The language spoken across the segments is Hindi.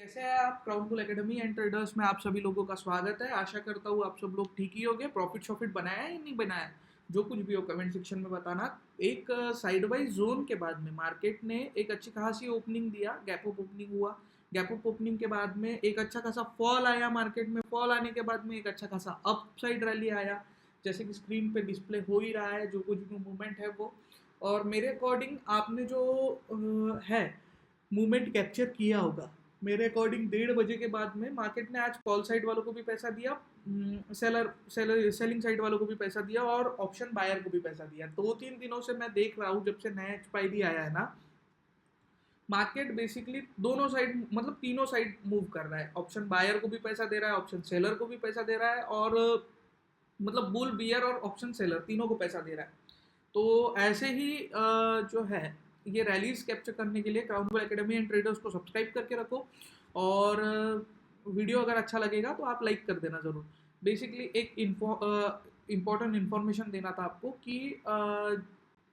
कैसे हैं आप? Crown bull academy and traders में आप सभी लोगों का स्वागत है। आशा करता हूँ आप सब लोग ठीक ही होंगे। प्रॉफिट शॉफिट बनाया है या नहीं बनाया है, जो कुछ भी हो कमेंट सेक्शन में बताना। एक साइड वाइज जोन के बाद में मार्केट ने एक अच्छी खासी ओपनिंग दिया, गैप अप ओपनिंग हुआ। गैप अप ओपनिंग के बाद में एक अच्छा खासा फॉल आया मार्केट में। फॉल आने के बाद में एक अच्छा खासा अप साइड रैली आया, जैसे कि स्क्रीन पे डिस्प्ले हो ही रहा है जो कुछ भी मूवमेंट है वो। और मेरे अकॉर्डिंग आपने जो है मूवमेंट कैप्चर किया होगा। मेरे अकॉर्डिंग 1:30 बजे के बाद में मार्केट ने आज कॉल साइड वालों को भी पैसा दिया, सेलिंग साइड वालों को भी पैसा दिया और ऑप्शन बायर को भी पैसा दिया। 2-3 दिनों से मैं देख रहा हूँ जब से नया एक्सपायरी आया है ना, मार्केट बेसिकली दोनों साइड मतलब तीनों साइड मूव कर रहा है। ऑप्शन बायर को भी पैसा दे रहा है, ऑप्शन सेलर को भी पैसा दे रहा है, और मतलब बुल बियर और ऑप्शन सेलर तीनों को पैसा दे रहा है। तो ऐसे ही जो है ये रैलीज कैप्चर करने के लिए crown bull academy and traders को सब्सक्राइब करके रखो। और वीडियो अगर अच्छा लगेगा तो आप लाइक कर देना ज़रूर। बेसिकली एक इम्पॉर्टेंट इन्फॉर्मेशन देना था आपको कि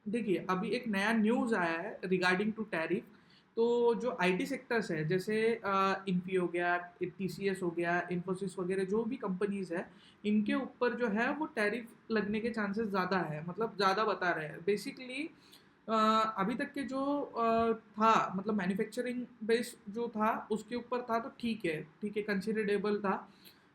देखिए अभी एक नया न्यूज़ आया है रिगार्डिंग टू टैरिफ। तो जो आईटी सेक्टर्स है, जैसे इन्फी हो गया, टीसीएस हो गया, इन्फोसिस वगैरह जो भी कंपनीज है, इनके ऊपर जो है वो टैरिफ लगने के चांसेस ज़्यादा है, मतलब ज़्यादा बता रहे हैं। बेसिकली अभी तक के जो था मतलब मैन्युफैक्चरिंग बेस जो था उसके ऊपर था तो ठीक है कंसिडरेबल था।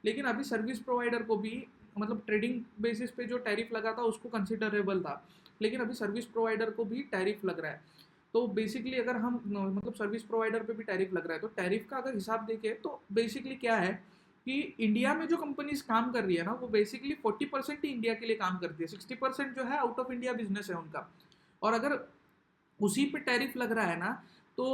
लेकिन अभी सर्विस प्रोवाइडर को भी मतलब ट्रेडिंग बेसिस पे जो टैरिफ लगा था उसको कंसिडरेबल था, लेकिन अभी सर्विस प्रोवाइडर को भी टैरिफ लग रहा है। तो बेसिकली अगर हम मतलब सर्विस प्रोवाइडर पे भी टैरिफ लग रहा है, तो टैरिफ का अगर हिसाब देखें तो बेसिकली क्या है कि इंडिया में जो कंपनीज काम कर रही है ना वो बेसिकली 40% ही इंडिया के लिए काम करती है। 60% जो है आउट ऑफ इंडिया बिजनेस है उनका। और अगर उसी पे टैरिफ लग रहा है ना, तो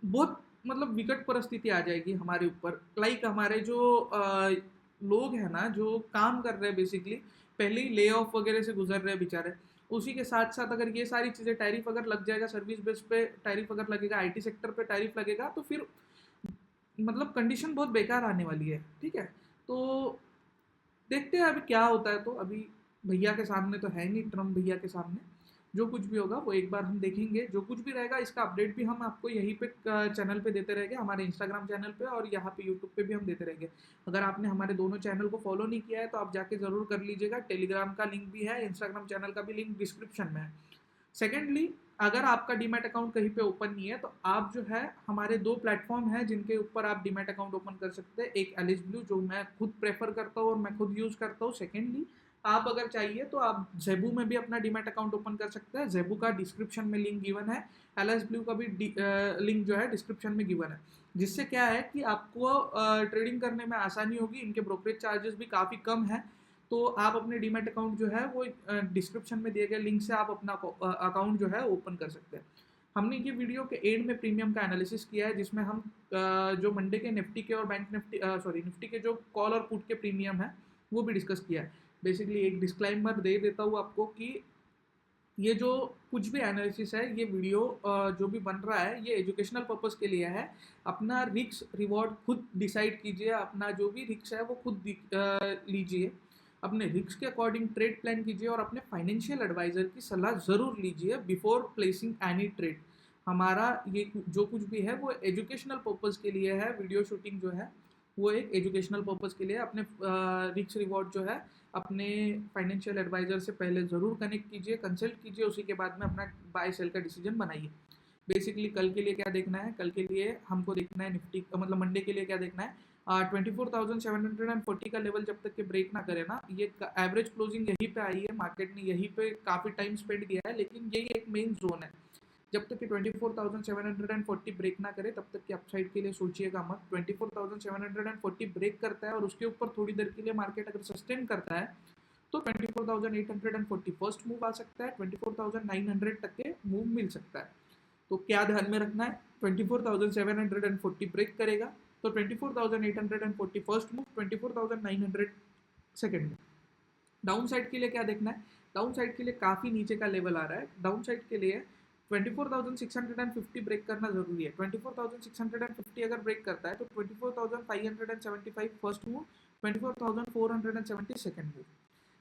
बहुत मतलब विकट परिस्थिति आ जाएगी हमारे ऊपर। लाइक हमारे जो लोग हैं ना जो काम कर रहे हैं बेसिकली, पहले ही ले ऑफ वगैरह से गुजर रहे हैं बेचारे। उसी के साथ साथ अगर ये सारी चीज़ें टैरिफ अगर लग जाएगा, सर्विस बेस पे टैरिफ अगर लगेगा, आईटी सेक्टर पे टैरिफ लगेगा, तो फिर मतलब कंडीशन बहुत बेकार आने वाली है। ठीक है, तो देखते हैं अभी क्या होता है। तो अभी भैया के सामने तो है नहीं, ट्रम्प भैया के सामने जो कुछ भी होगा वो एक बार हम देखेंगे। जो कुछ भी रहेगा इसका अपडेट भी हम आपको यहीं पे चैनल पे देते रहेंगे, हमारे इंस्टाग्राम चैनल पे, और यहाँ पे यूट्यूब पे भी हम देते रहेंगे। अगर आपने हमारे दोनों चैनल को फॉलो नहीं किया है तो आप जाके ज़रूर कर लीजिएगा। टेलीग्राम का लिंक भी है, इंस्टाग्राम चैनल का भी लिंक डिस्क्रिप्शन में है। सेकेंडली, अगर आपका डीमैट अकाउंट कहीं पे ओपन नहीं है तो आप जो है हमारे दो प्लेटफॉर्म हैं जिनके ऊपर आप डीमैट अकाउंट ओपन कर सकते हैं। एक एलिस ब्लू जो मैं खुद प्रेफर करता हूँ और मैं खुद यूज़ करता हूँ। सेकेंडली, आप अगर चाहिए तो आप जेबू में भी अपना डीमैट अकाउंट ओपन कर सकते हैं। जेबू का डिस्क्रिप्शन में लिंक गिवन है, एलिस ब्लू का भी लिंक जो है डिस्क्रिप्शन में गिवन है। जिससे क्या है कि आपको ट्रेडिंग करने में आसानी होगी। इनके ब्रोकरेज चार्जेस भी काफ़ी कम है। तो आप अपने डीमैट अकाउंट जो है वो डिस्क्रिप्शन में दिए गए लिंक से आप अपना अकाउंट जो है ओपन कर सकते हैं। हमने ये वीडियो के एंड में प्रीमियम का एनालिसिस किया है, जिसमें हम जो मंडे के निफ्टी के और बैंक निफ्टी निफ्टी के जो कॉल और पुट के प्रीमियम है वो भी डिस्कस किया है। बेसिकली एक डिस्क्लाइमर दे देता हूँ आपको कि ये जो कुछ भी एनालिसिस है, ये वीडियो जो भी बन रहा है ये एजुकेशनल पर्पस के लिए है। अपना रिस्क रिवॉर्ड खुद डिसाइड कीजिए, अपना जो भी रिस्क है वो खुद लीजिए। अपने रिस्क के अकॉर्डिंग ट्रेड प्लान कीजिए और अपने फाइनेंशियल एडवाइजर की सलाह ज़रूर लीजिए बिफोर प्लेसिंग एनी ट्रेड। हमारा ये जो कुछ भी है वो एजुकेशनल पर्पस के लिए है। वीडियो शूटिंग जो है वो एक एजुकेशनल पर्पस के लिए। अपने रिस्क रिवॉर्ड जो है अपने फाइनेंशियल एडवाइजर से पहले ज़रूर कनेक्ट कीजिए, कंसल्ट कीजिए, उसी के बाद में अपना बाय सेल का डिसीजन बनाइए। बेसिकली कल के लिए क्या देखना है, कल के लिए हमको देखना है निफ्टी मतलब मंडे के लिए क्या देखना है। 24,740 का लेवल जब तक के ब्रेक ना करे ना, ये एवरेज क्लोजिंग यहीं पे आई है, मार्केट ने यहीं पे काफ़ी टाइम स्पेंड किया है, लेकिन यही एक मेन जोन है। जब तक कि 24,740 ब्रेक ना करे तब तक कि अपसाइड के लिए सोचिएगा मत। 24,740 ब्रेक करता है और उसके ऊपर थोड़ी देर के लिए मार्केट अगर सस्टेन करता है तो 24,840 फर्स्ट मूव आ सकता है, 24,900 तक के मूव मिल सकता है। तो क्या ध्यान में रखना है, 24,740 ब्रेक करेगा तो 24,840 first move, 24,900 second move. Down side के लिए क्या देखना है, डाउन साइड के लिए काफ़ी नीचे का लेवल आ रहा है। डाउन साइड के लिए 24,650 ब्रेक करना जरूरी है। 24,650 अगर ब्रेक करता है तो 24,575 फर्स्ट मूव, 24,470 सेकेंड मूव।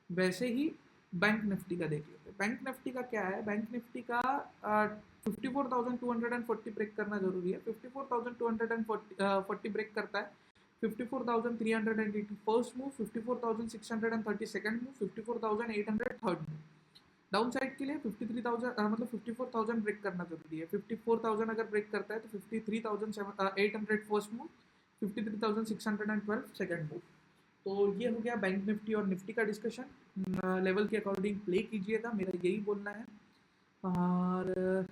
वैसे ही बैंक निफ्टी का देख लेते हैं। बैंक निफ्टी का क्या है, बैंक निफ्टी का 54,240 ब्रेक करना जरूरी है। 54,240 ब्रेक करता है, 54,380 first move, 54,630 second move, 54,800 third move. Down side के लिए 53,000 मतलब 54,000 ब्रेक करना जरूरी है। 54,000 अगर ब्रेक करता है तो 53,800 फर्स्ट मूव, 53,612 सेकंड मूव। तो ये हो गया बैंक निफ्टी और निफ्टी का डिस्कशन। लेवल के अकॉर्डिंग प्ले कीजिएगा, मेरा यही बोलना है। और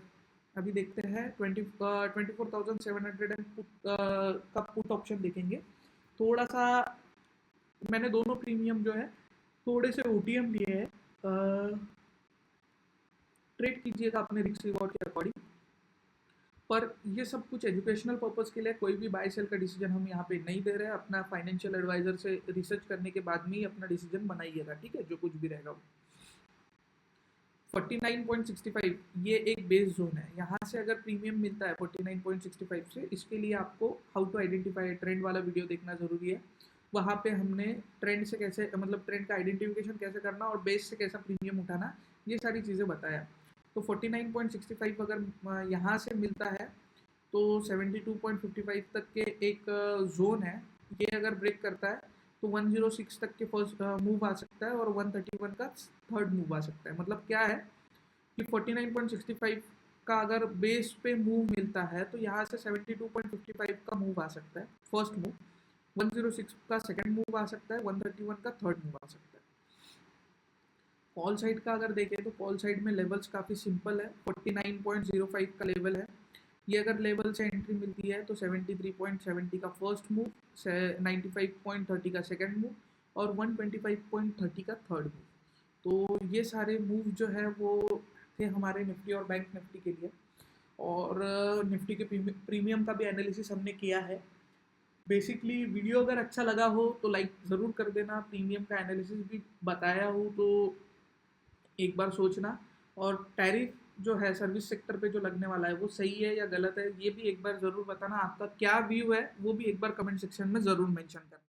अभी देखते हैं 24,700 का पुट ऑप्शन देखेंगे। थोड़ा सा मैंने दोनों प्रीमियम जो है थोड़े से ओटीएम लिए हैं। ट्रेड कीजिएगा अपने रिस्क रिवॉर्ड के अकॉर्डिंग, पर ये सब कुछ एजुकेशनल पर्पस के लिए, कोई भी बाय सेल का डिसीजन हम यहाँ पे नहीं दे रहे हैं। अपना फाइनेंशियल एडवाइजर से रिसर्च करने के बाद में ही अपना डिसीजन बनाइएगा, ठीक है, जो कुछ भी रहेगा वो। 49.65 ये एक बेस जोन है, यहाँ से अगर प्रीमियम मिलता है 49.65 से, इसके लिए आपको हाउ टू आइडेंटिफाई ट्रेंड वाला वीडियो देखना जरूरी है। वहाँ पे हमने ट्रेंड से कैसे, मतलब ट्रेंड का आइडेंटिफिकेशन कैसे करना और बेस से कैसा प्रीमियम उठाना, ये सारी चीज़ें बताया। तो 49.65 अगर यहाँ से मिलता है तो 72.55 तक के एक जोन है, ये अगर ब्रेक करता है तो 106 तक के फर्स्ट मूव आ सकता है और 131 का थर्ड मूव आ सकता है। मतलब क्या है कि 49.65 का अगर बेस पे मूव मिलता है तो यहाँ से 72.55 का मूव आ सकता है फर्स्ट मूव, 106 का सेकंड मूव आ सकता है, 131 का थर्ड मूव आ सकता है। कॉल साइड का अगर देखें तो कॉल साइड में लेवल्स काफ़ी सिंपल है। 49.05 का लेवल है, ये अगर लेवल से एंट्री मिलती है तो 73.70 का फर्स्ट मूव, 95.30 का सेकंड मूव और 125.30 का थर्ड मूव। तो ये सारे मूव जो है वो थे हमारे निफ्टी और बैंक निफ्टी के लिए। और निफ्टी के प्रीमियम का भी एनालिसिस हमने किया है। बेसिकली वीडियो अगर अच्छा लगा हो तो लाइक ज़रूर कर देना, प्रीमियम का एनालिसिस भी बताया हो तो एक बार सोचना। और टैरिफ जो है सर्विस सेक्टर पे जो लगने वाला है वो सही है या गलत है, ये भी एक बार ज़रूर बताना। आपका क्या व्यू है वो भी एक बार कमेंट सेक्शन में ज़रूर मेंशन करना।